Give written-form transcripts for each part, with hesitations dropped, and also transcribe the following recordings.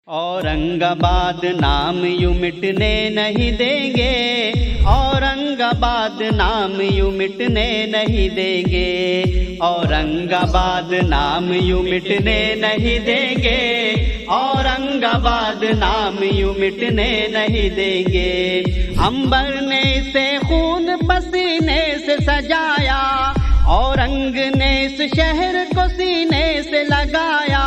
औरंगाबाद नाम यूं मिटने नहीं देंगे, औरंगाबाद नाम यूं मिटने नहीं देंगे, औरंगाबाद नाम यूं मिटने नहीं देंगे, औरंगाबाद नाम यूं मिटने नहीं देंगे। अंबर ने इसे खून पसीने से सजाया, औरंग ने इस शहर को सीने से लगाया,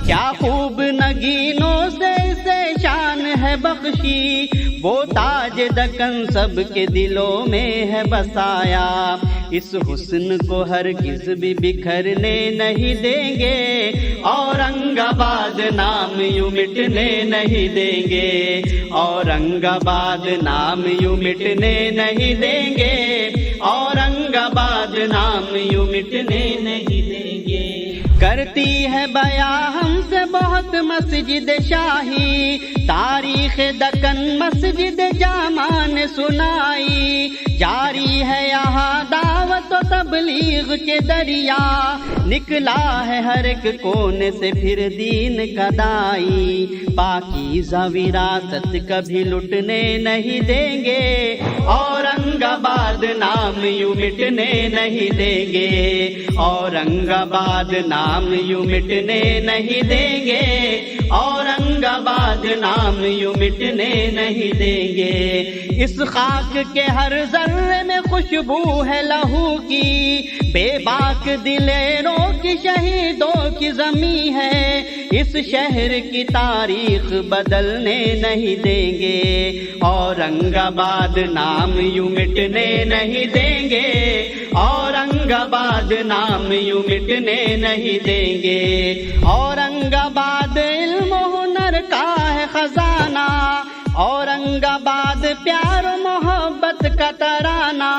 क्या खूब नगीनों से इसे शान है बख्शी, वो ताज दक्कन सबके दिलों में है बसाया। इस हुस्न को हरगिज़ भी बिखरने नहीं देंगे, औरंगाबाद नाम यूं मिटने नहीं देंगे, औरंगाबाद नाम यूं मिटने नहीं देंगे, औरंगाबाद नाम यूं मिटने नहीं देंगे। करती है बया हमसे बहुत मस्जिद शाही, तारीख दक्कन मस्जिद जामा ने सुनाई, जारी है यहाँ दावत और तबलीग के दरिया, निकला है हर एक कोने से फिर दीन का दाई, पाकीज़ा विरासत कभी लुटने नहीं देंगे, औरंगाबाद नाम यूं मिटने नहीं देंगे, औरंगाबाद नाम यूं मिटने नहीं देंगे, औरंगाबाद नाम यूं मिटने नहीं देंगे। इस खाक के हर जर्रे में खुशबू है लहू की, बेबाक दिलेरों की शहीदों की ज़मीं है, इस शहर की तारीख बदलने नहीं देंगे, औरंगाबाद नाम यूं मिटने नहीं देंगे, औरंगाबाद नाम यूं मिटने नहीं देंगे। औरंगाबाद इल्म हुनर का है खजाना, औरंगाबाद प्यार मोहब्बत का तराना,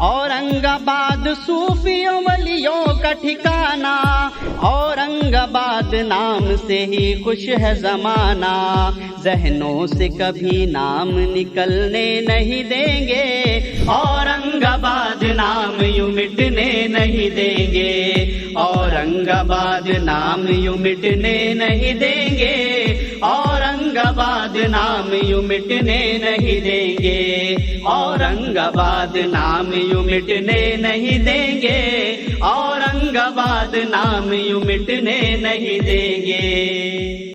औरंगाबाद सूफियों वलियों का ठिकाना, औरंगाबाद नाम से ही खुश है जमाना, ज़हनों से कभी नाम निकलने नहीं देंगे, औरंगाबाद नाम यूं मिटने नहीं देंगे, औरंगाबाद नाम यूं मिटने नहीं देंगे, औरंगाबाद नाम यूं मिटने नहीं देंगे, औरंगाबाद नाम यूं मिटने नहीं देंगे, औरंगाबाद नाम यूं मिटने नहीं देंगे।